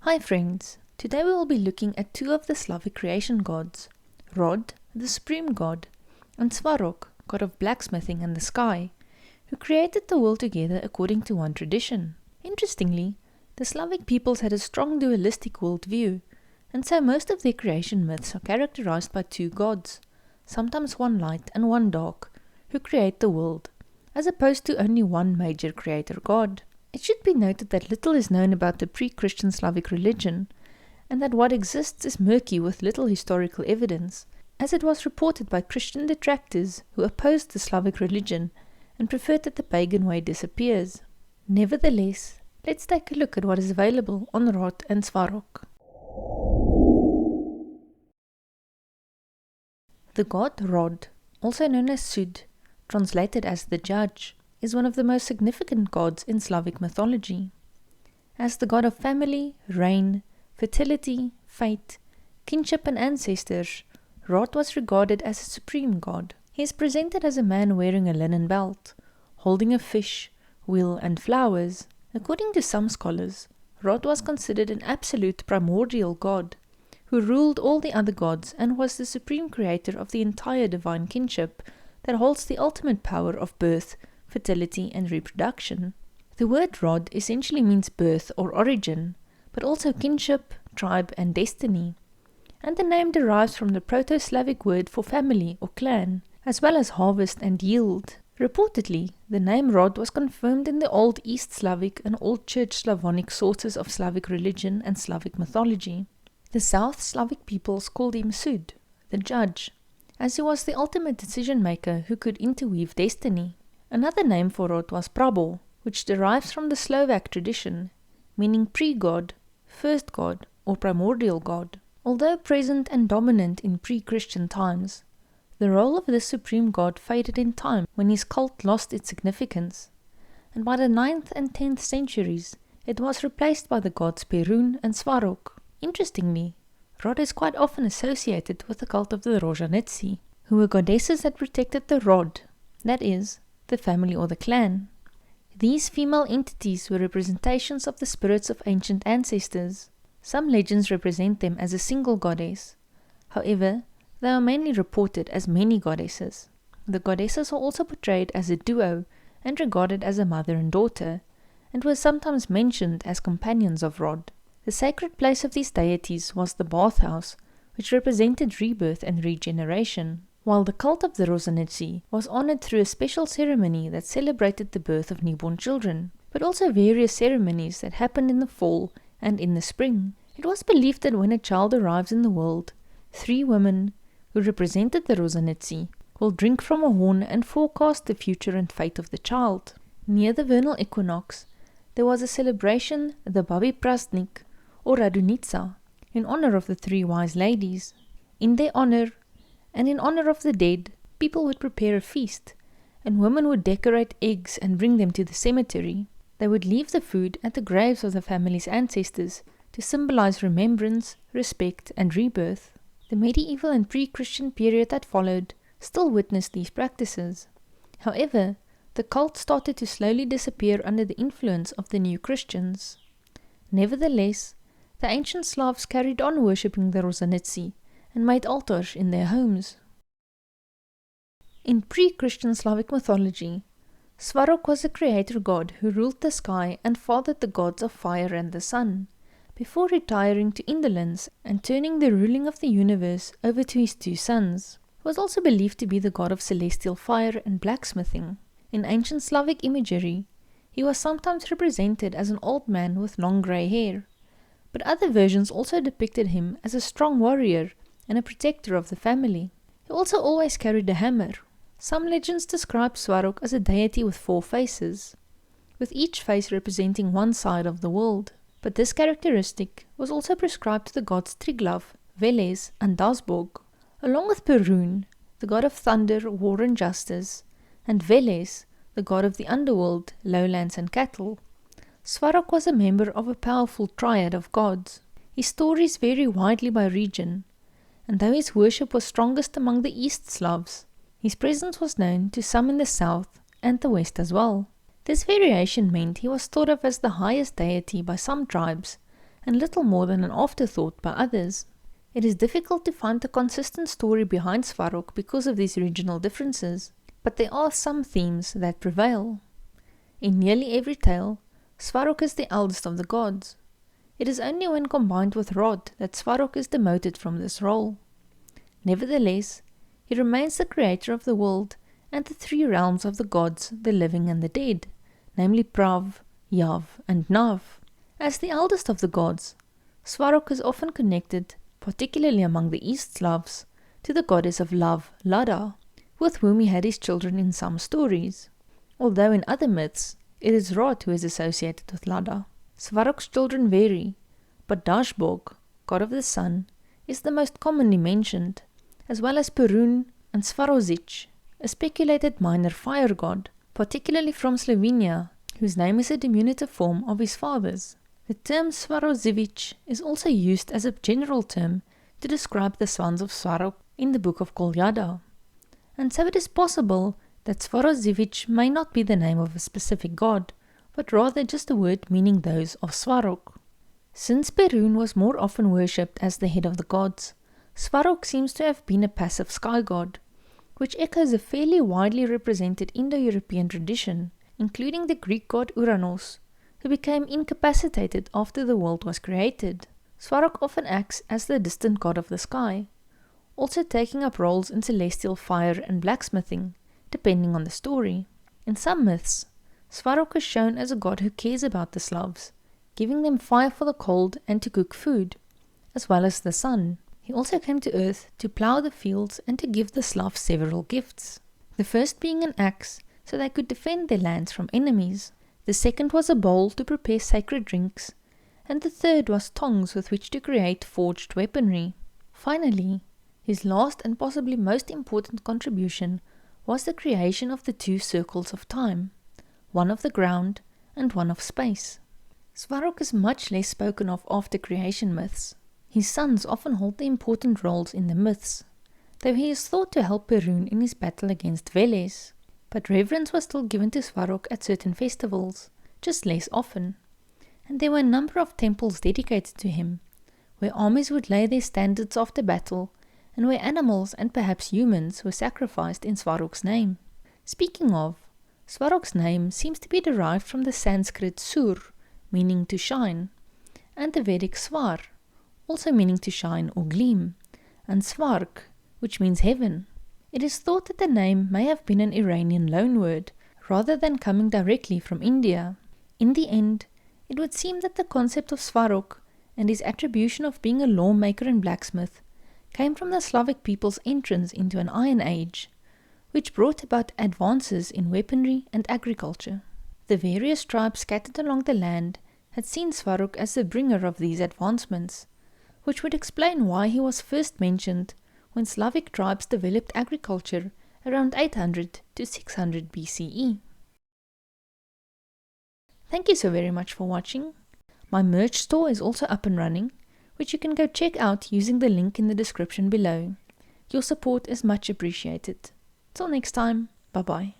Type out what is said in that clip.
Hi friends, today we will be looking at two of the Slavic creation gods, Rod, the supreme god, and Svarog, god of blacksmithing and the sky, who created the world together according to one tradition. Interestingly, the Slavic peoples had a strong dualistic worldview, and so most of their creation myths are characterized by two gods, sometimes one light and one dark, who create the world, as opposed to only one major creator god. It should be noted that little is known about the pre-Christian Slavic religion, and that what exists is murky with little historical evidence, as it was reported by Christian detractors who opposed the Slavic religion and preferred that the pagan way disappears. Nevertheless, let's take a look at what is available on Rod and Svarog. The god Rod, also known as Sud, translated as the judge, is one of the most significant gods in Slavic mythology. As the god of family, rain, fertility, fate, kinship and ancestors, Rod was regarded as a supreme god. He is presented as a man wearing a linen belt, holding a fish, wheel and flowers. According to some scholars, Rod was considered an absolute primordial god, who ruled all the other gods and was the supreme creator of the entire divine kinship that holds the ultimate power of birth, fertility and reproduction. The word Rod essentially means birth or origin, but also kinship, tribe and destiny. And the name derives from the Proto-Slavic word for family or clan, as well as harvest and yield. Reportedly, the name Rod was confirmed in the Old East Slavic and Old Church Slavonic sources of Slavic religion and Slavic mythology. The South Slavic peoples called him Sud, the judge, as he was the ultimate decision-maker who could interweave destiny. Another name for Rod was Prabo, which derives from the Slovak tradition, meaning pre-god, first god, or primordial god. Although present and dominant in pre-Christian times, the role of this supreme god faded in time when his cult lost its significance, and by the 9th and 10th centuries it was replaced by the gods Perun and Svarog. Interestingly, Rod is quite often associated with the cult of the Rozhanitsy, who were goddesses that protected the Rod, that is, the family or the clan. These female entities were representations of the spirits of ancient ancestors. Some legends represent them as a single goddess. However, they are mainly reported as many goddesses. The goddesses are also portrayed as a duo and regarded as a mother and daughter, and were sometimes mentioned as companions of Rod. The sacred place of these deities was the bathhouse, which represented rebirth and regeneration, while the cult of the Rozhanitsy was honored through a special ceremony that celebrated the birth of newborn children, but also various ceremonies that happened in the fall and in the spring. It was believed that when a child arrives in the world, 3 women, who represented the Rozhanitsy, will drink from a horn and forecast the future and fate of the child. Near the vernal equinox, there was a celebration, the Babi Prazdnik, or Radunitsa, in honor of the 3 wise ladies. In their honor, and in honor of the dead, people would prepare a feast, and women would decorate eggs and bring them to the cemetery. They would leave the food at the graves of the family's ancestors to symbolize remembrance, respect, and rebirth. The medieval and pre-Christian period that followed still witnessed these practices. However, the cult started to slowly disappear under the influence of the new Christians. Nevertheless, the ancient Slavs carried on worshipping the Rozhanitsy and made altars in their homes. In pre-Christian Slavic mythology, Svarog was a creator god who ruled the sky and fathered the gods of fire and the sun, before retiring to indolence and turning the ruling of the universe over to his 2 sons. He was also believed to be the god of celestial fire and blacksmithing. In ancient Slavic imagery, he was sometimes represented as an old man with long grey hair, but other versions also depicted him as a strong warrior and a protector of the family. He also always carried a hammer. Some legends describe Svarog as a deity with 4 faces, with each face representing one side of the world. But this characteristic was also prescribed to the gods Triglav, Veles and Dasbog. Along with Perun, the god of thunder, war and justice, and Veles, the god of the underworld, lowlands and cattle, Svarog was a member of a powerful triad of gods. His stories vary widely by region, and though his worship was strongest among the East Slavs, his presence was known to some in the south and the west as well. This variation meant he was thought of as the highest deity by some tribes and little more than an afterthought by others. It is difficult to find a consistent story behind Svarog because of these regional differences, but there are some themes that prevail. In nearly every tale, Svarog is the eldest of the gods. It is only when combined with Rod that Svarog is demoted from this role. Nevertheless, he remains the creator of the world and the three realms of the gods, the living and the dead, namely Prav, Yav, and Nav. As the eldest of the gods, Svarog is often connected, particularly among the East Slavs, to the goddess of love, Lada, with whom he had his children in some stories, although in other myths it is Rod who is associated with Lada. Svarog's children vary, but Dashbog, god of the sun, is the most commonly mentioned, as well as Perun and Svarozic, a speculated minor fire god, particularly from Slovenia, whose name is a diminutive form of his father's. The term Svarozivic is also used as a general term to describe the sons of Svarog in the book of Kolyada, and so it is possible that Svarozivic may not be the name of a specific god, but rather just a word meaning those of Svarog. Since Perun was more often worshipped as the head of the gods, Svarog seems to have been a passive sky god, which echoes a fairly widely represented Indo-European tradition, including the Greek god Uranos, who became incapacitated after the world was created. Svarog often acts as the distant god of the sky, also taking up roles in celestial fire and blacksmithing, depending on the story. In some myths, Svarog is shown as a god who cares about the Slavs, giving them fire for the cold and to cook food, as well as the sun. He also came to earth to plough the fields and to give the Slavs several gifts, the first being an axe so they could defend their lands from enemies. The second was a bowl to prepare sacred drinks, and the third was tongs with which to create forged weaponry. Finally, his last and possibly most important contribution was the creation of the two circles of time, one of the ground and one of space. Svarog is much less spoken of after creation myths. His sons often hold the important roles in the myths, though he is thought to help Perun in his battle against Veles. But reverence was still given to Svarog at certain festivals, just less often, and there were a number of temples dedicated to him, where armies would lay their standards after battle, and where animals and perhaps humans were sacrificed in Svarog's name. Speaking of, Svarog's name seems to be derived from the Sanskrit sur, meaning to shine, and the Vedic svar, also meaning to shine or gleam, and Svarg, which means heaven. It is thought that the name may have been an Iranian loanword, rather than coming directly from India. In the end, it would seem that the concept of Svarog and his attribution of being a lawmaker and blacksmith came from the Slavic people's entrance into an Iron Age, which brought about advances in weaponry and agriculture. The various tribes scattered along the land had seen Svarog as the bringer of these advancements, which would explain why he was first mentioned when Slavic tribes developed agriculture around 800 to 600 BCE. Thank you so very much for watching. My merch store is also up and running, which you can go check out using the link in the description below. Your support is much appreciated. Till next time, bye bye.